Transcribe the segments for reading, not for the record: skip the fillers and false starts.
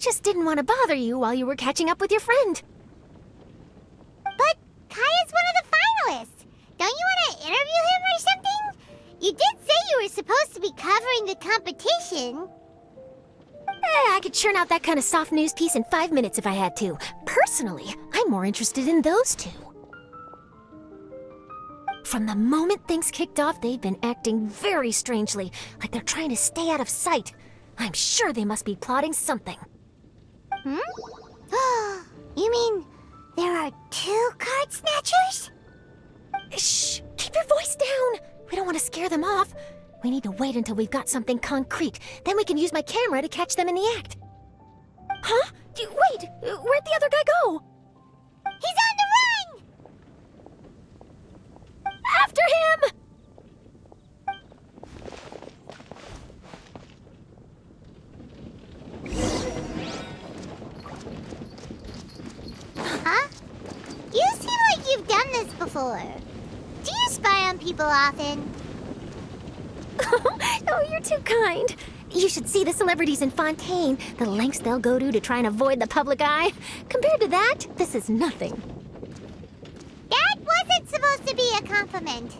just didn't want to bother you while you were catching up with your friend. But Kaya's one of the finalists. Don't you want to interview him or something? You did say you were supposed to be covering the competition. I could churn out that kind of soft news piece in 5 minutes if I had to. Personally, I'm more interested in those two. From the moment things kicked off, they've been acting very strangely, like they're trying to stay out of sight. I'm sure they must be plotting something. You mean there are 2 card snatchers? Shh! Keep your voice down! We don't want to scare them off. We need to wait until we've got something concrete. Then we can use my camera to catch them in the act. Huh? Wait! Where'd the other guy go? He's on the run! After him! Huh? You seem like you've done this before. Do you spy on people often? Oh, you're too kind. You should see the celebrities in Fontaine, the lengths they'll go to try and avoid the public eye. Compared to that, this is nothing. That wasn't supposed to be a compliment.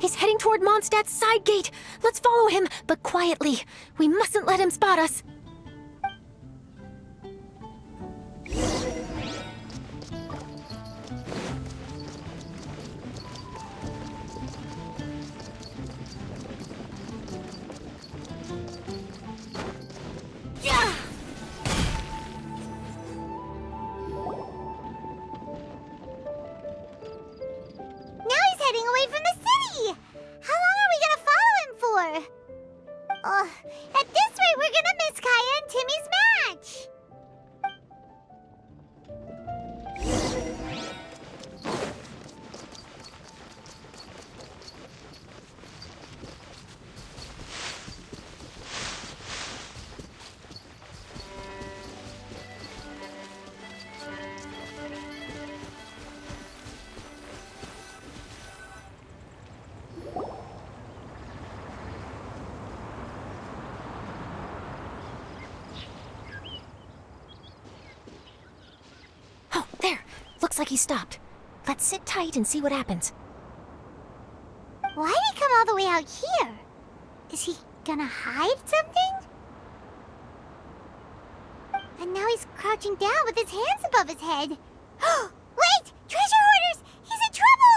He's heading toward Mondstadt's side gate. Let's follow him, but quietly. We mustn't let him spot us. At this rate, we're gonna miss Kaya and Timmy's match! There! Looks like he stopped. Let's sit tight and see what happens. Why'd he come all the way out here? Is he gonna hide something? And now he's crouching down with his hands above his head. Wait! Treasure hoarders! He's in trouble!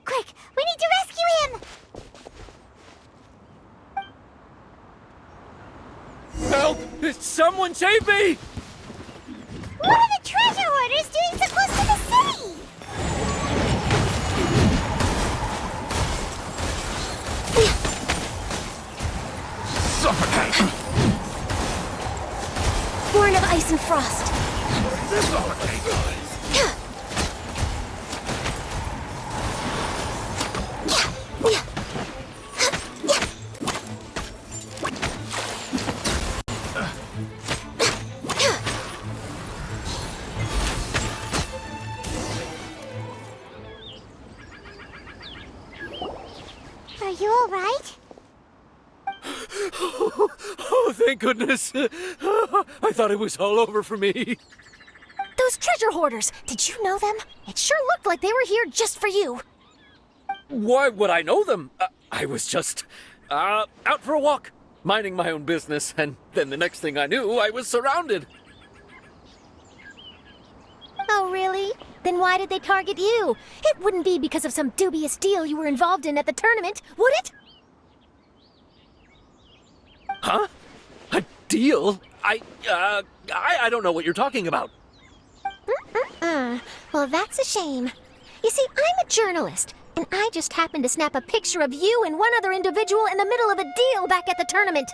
Quick! We need to rescue him! Help! Someone save me! What are the treasure hoarders doing so close to the city? Suffocate! Born of ice and frost. Suffocate! Are you alright? Oh, thank goodness. I thought it was all over for me. Those treasure hoarders, did you know them? It sure looked like they were here just for you. Why would I know them? I was just out for a walk, minding my own business, and then the next thing I knew, I was surrounded. Oh, really? Then why did they target you? It wouldn't be because of some dubious deal you were involved in at the tournament, would it? Huh? A deal? I don't know what you're talking about. Well, that's a shame. You see, I'm a journalist, and I just happened to snap a picture of you and one other individual in the middle of a deal back at the tournament.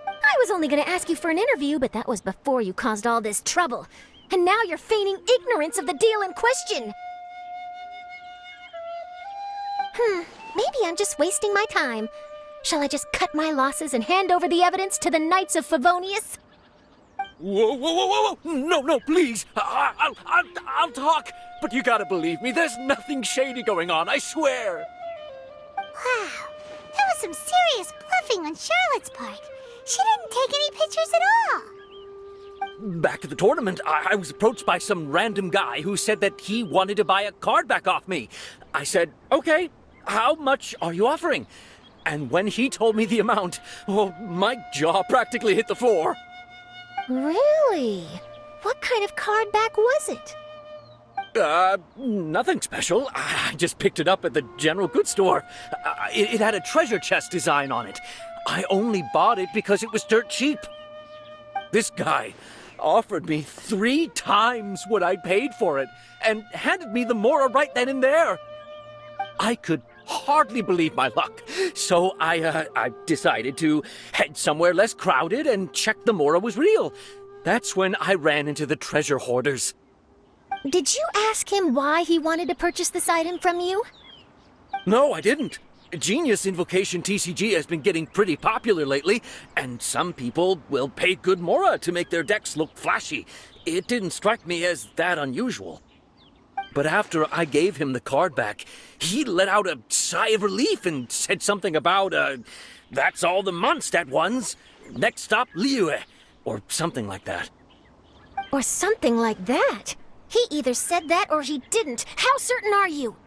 I was only going to ask you for an interview, but that was before you caused all this trouble. And now you're feigning ignorance of the deal in question. Maybe I'm just wasting my time. Shall I just cut my losses and hand over the evidence to the Knights of Favonius? Whoa, whoa, whoa, whoa, whoa! No, no, please! I'll talk! But you gotta believe me, there's nothing shady going on, I swear! Wow, that was some serious bluffing on Charlotte's part. She didn't take any pictures at all. Back at the tournament, I was approached by some random guy who said that he wanted to buy a card back off me. I said, okay, how much are you offering? And when he told me the amount, oh, my jaw practically hit the floor. Really? What kind of card back was it? Nothing special. I just picked it up at the general goods store. It had a treasure chest design on it. I only bought it because it was dirt cheap. This guy offered me 3 times what I paid for it and handed me the Mora right then and there. I could hardly believe my luck, so I decided to head somewhere less crowded and check the Mora was real. That's when I ran into the treasure hoarders. Did you ask him why he wanted to purchase this item from you? No, I didn't. Genius Invocation TCG has been getting pretty popular lately, and some people will pay good Mora to make their decks look flashy. It didn't strike me as that unusual. But after I gave him the card back, he let out a sigh of relief and said something about, that's all the Mondstadt ones. Next stop, Liyue, or something like that. Or something like that? He either said that or he didn't. How certain are you?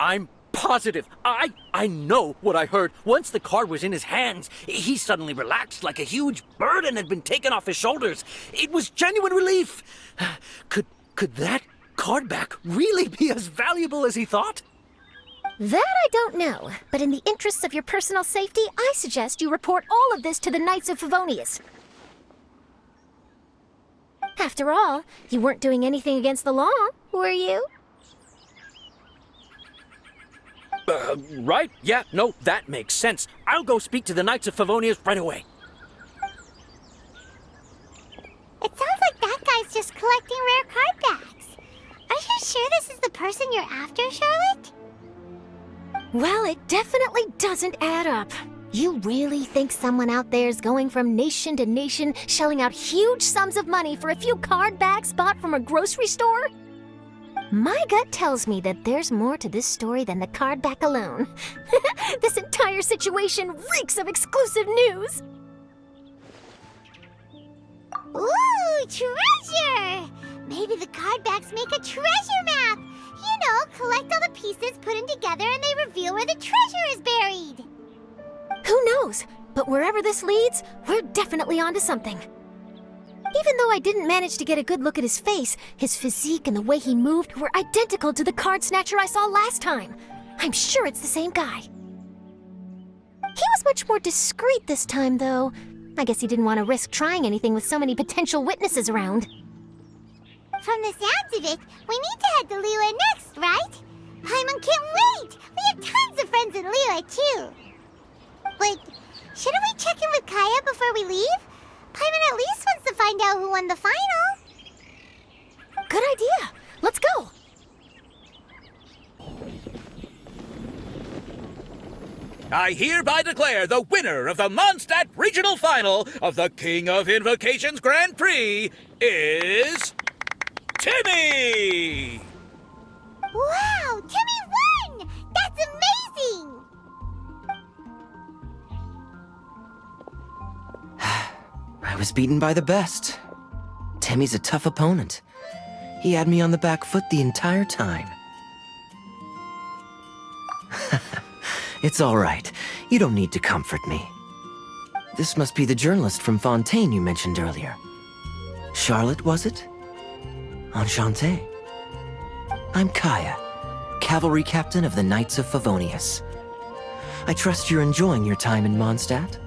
I'm positive. I know what I heard. Once the card was in his hands, he suddenly relaxed like a huge burden had been taken off his shoulders. It was genuine relief. Could that card back really be as valuable as he thought? That I don't know, but in the interests of your personal safety, I suggest you report all of this to the Knights of Favonius. After all, you weren't doing anything against the law, were you? Right? Yeah, no, that makes sense. I'll go speak to the Knights of Favonius right away. It sounds like that guy's just collecting rare card backs. Are you sure this is the person you're after, Charlotte? Well, it definitely doesn't add up. You really think someone out there's going from nation to nation, shelling out huge sums of money for a few card backs bought from a grocery store? My gut tells me that there's more to this story than the card back alone. This entire situation reeks of exclusive news! Ooh, treasure! Maybe the card backs make a treasure map! You know, collect all the pieces, put them together, and they reveal where the treasure is buried! Who knows? But wherever this leads, we're definitely onto something. Even though I didn't manage to get a good look at his face, his physique and the way he moved were identical to the card snatcher I saw last time. I'm sure it's the same guy. He was much more discreet this time, though. I guess he didn't want to risk trying anything with so many potential witnesses around. From the sounds of it, we need to head to Liyue next, right? Paimon can't wait! We have tons of friends in Liyue, too. But shouldn't we check in with Kaya before we leave? Paimon at least wants to find out who won the final. Good idea. Let's go. I hereby declare the winner of the Mondstadt Regional Final of the King of Invocations Grand Prix is Timmy! Wow, Timmy won! That's amazing! I was beaten by the best. Timmy's a tough opponent. He had me on the back foot the entire time. It's all right. You don't need to comfort me. This must be the journalist from Fontaine you mentioned earlier. Charlotte, was it? Enchanté. I'm Kaya, cavalry captain of the Knights of Favonius. I trust you're enjoying your time in Mondstadt?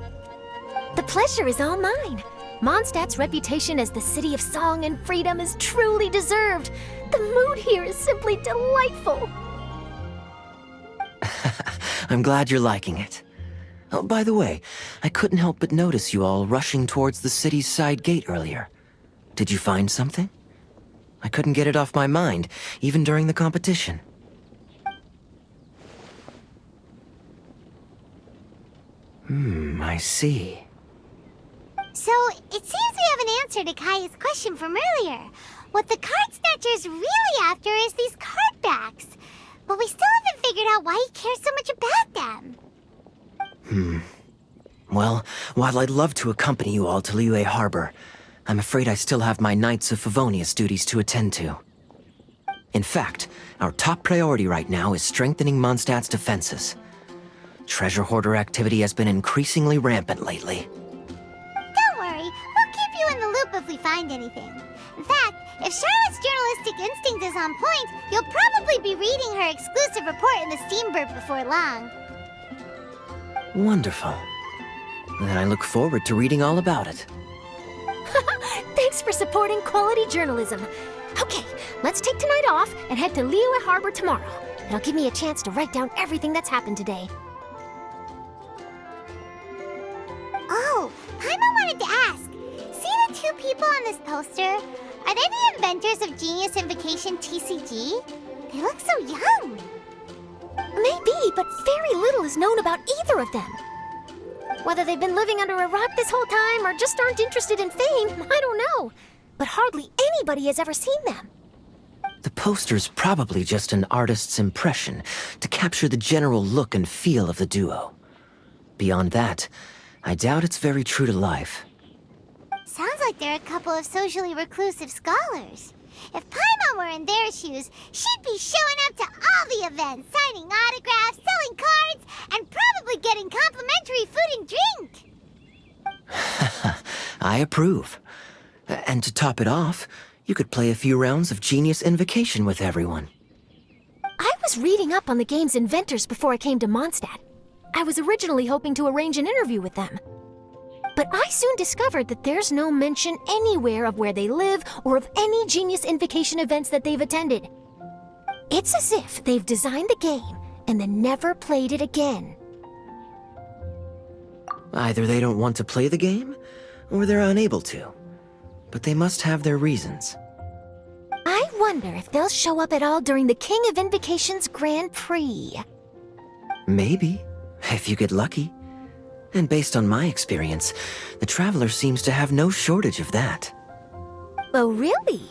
The pleasure is all mine. Mondstadt's reputation as the city of song and freedom is truly deserved. The mood here is simply delightful. I'm glad you're liking it. Oh, by the way, I couldn't help but notice you all rushing towards the city's side gate earlier. Did you find something? I couldn't get it off my mind, even during the competition. I see. So, it seems we have an answer to Kaya's question from earlier. What the card snatcher's really after is these card backs. But we still haven't figured out why he cares so much about them. Well, while I'd love to accompany you all to Liyue Harbor, I'm afraid I still have my Knights of Favonius duties to attend to. In fact, our top priority right now is strengthening Mondstadt's defenses. Treasure hoarder activity has been increasingly rampant lately. Don't worry, we'll keep you in the loop if we find anything. In fact, if Charlotte's journalistic instinct is on point, you'll probably be reading her exclusive report in the Steambird before long. Wonderful. Then I look forward to reading all about it. Thanks for supporting quality journalism. Okay, let's take tonight off and head to Liyue Harbor tomorrow. It'll give me a chance to write down everything that's happened today. Oh, Paimon wanted to ask. See the two people on this poster? Are they the inventors of Genius Invocation TCG? They look so young. Maybe, but very little is known about either of them. Whether they've been living under a rock this whole time or just aren't interested in fame, I don't know. But hardly anybody has ever seen them. The poster's probably just an artist's impression to capture the general look and feel of the duo. Beyond that, I doubt it's very true to life. Sounds like they're a couple of socially reclusive scholars. If Paimon were in their shoes, she'd be showing up to all the events, signing autographs, selling cards, and probably getting complimentary food and drink. I approve. And to top it off, you could play a few rounds of Genius Invocation with everyone. I was reading up on the game's inventors before I came to Mondstadt. I was originally hoping to arrange an interview with them. But I soon discovered that there's no mention anywhere of where they live or of any Genius Invocation events that they've attended. It's as if they've designed the game and then never played it again. Either they don't want to play the game, or they're unable to. But they must have their reasons. I wonder if they'll show up at all during the King of Invocation's Grand Prix. Maybe, if you get lucky. And based on my experience, the Traveler seems to have no shortage of that. Oh, really?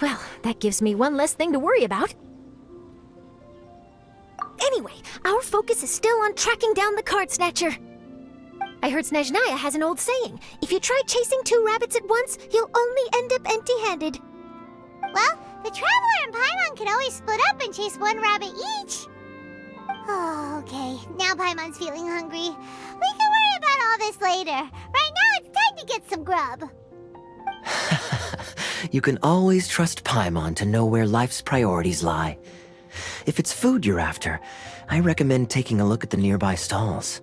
Well, that gives me one less thing to worry about. Anyway, our focus is still on tracking down the card snatcher. I heard Snezhnaya has an old saying, if you try chasing two rabbits at once, you'll only end up empty-handed. Well, the Traveler and Paimon can always split up and chase one rabbit each. Oh, okay. Now Paimon's feeling hungry. We can worry about all this later. Right now, it's time to get some grub. You can always trust Paimon to know where life's priorities lie. If it's food you're after, I recommend taking a look at the nearby stalls.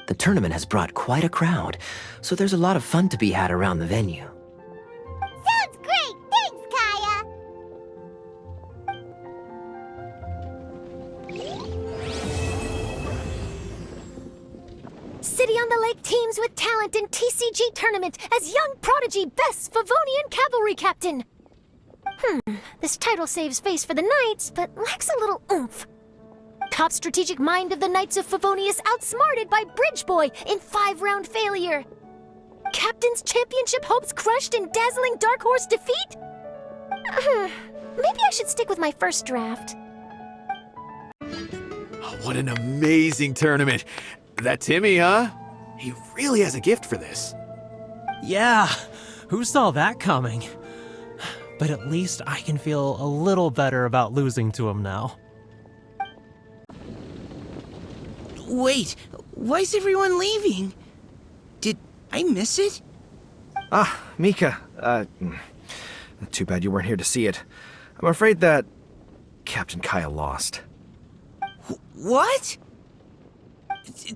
The tournament has brought quite a crowd, so there's a lot of fun to be had around the venue. Sounds great! Thanks, Kaya! City on the Lake teams with talent in TCG tournament as young prodigy best Favonian cavalry captain. This title saves face for the Knights, but lacks a little oomph. Top strategic mind of the Knights of Favonius outsmarted by Bridge Boy in 5-round failure. Captain's championship hopes crushed in dazzling Dark Horse defeat? Maybe I should stick with my first draft. Oh, what an amazing tournament. That Timmy, huh? He really has a gift for this. Yeah, who saw that coming? But at least I can feel a little better about losing to him now. Wait, why is everyone leaving? Did I miss it? Ah, Mika. Too bad you weren't here to see it. I'm afraid that Captain Kaya lost. What?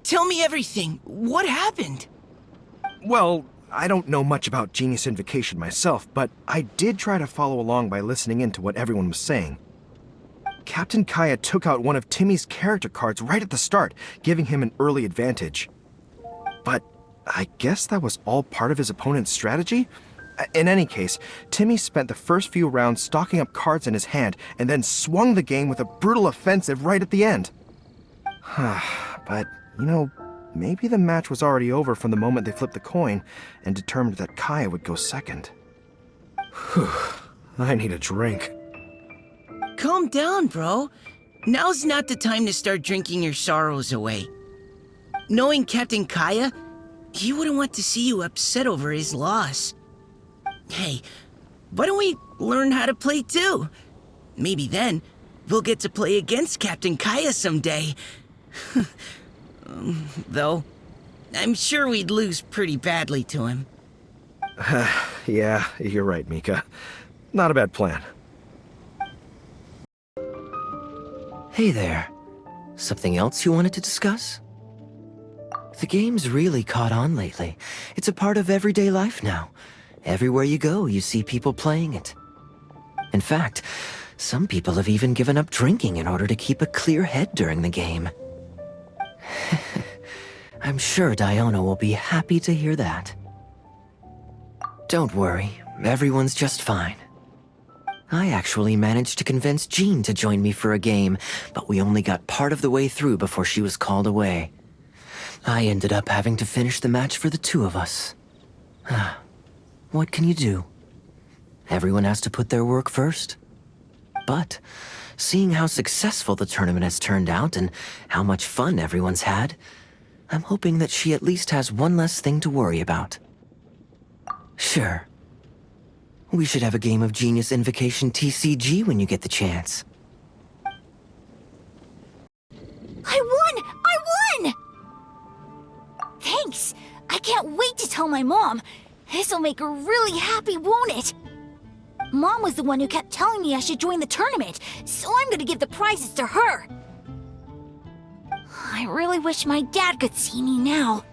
Tell me everything. What happened? Well, I don't know much about Genius Invocation myself, but I did try to follow along by listening in to what everyone was saying. Captain Kaya took out one of Timmy's character cards right at the start, giving him an early advantage. But I guess that was all part of his opponent's strategy? In any case, Timmy spent the first few rounds stocking up cards in his hand and then swung the game with a brutal offensive right at the end. But, you know, Maybe the match was already over from the moment they flipped the coin and determined that Kaya would go second. Whew, I need a drink. Calm down, bro. Now's not the time to start drinking your sorrows away. Knowing Captain Kaya, he wouldn't want to see you upset over his loss. Hey, why don't we learn how to play too? Maybe then, we'll get to play against Captain Kaya someday. Though, I'm sure we'd lose pretty badly to him. Yeah, you're right, Mika. Not a bad plan. Hey there. Something else you wanted to discuss? The game's really caught on lately. It's a part of everyday life now. Everywhere you go, you see people playing it. In fact, some people have even given up drinking in order to keep a clear head during the game. I'm sure Diona will be happy to hear that. Don't worry, everyone's just fine. I actually managed to convince Jean to join me for a game, but we only got part of the way through before she was called away. I ended up having to finish the match for the two of us. What can you do? Everyone has to put their work first. But, seeing how successful the tournament has turned out and how much fun everyone's had, I'm hoping that she at least has one less thing to worry about. Sure. We should have a game of Genius Invocation TCG when you get the chance. I won! I won! Thanks! I can't wait to tell my mom. This'll make her really happy, won't it? Mom was the one who kept telling me I should join the tournament, so I'm gonna give the prizes to her. I really wish my dad could see me now.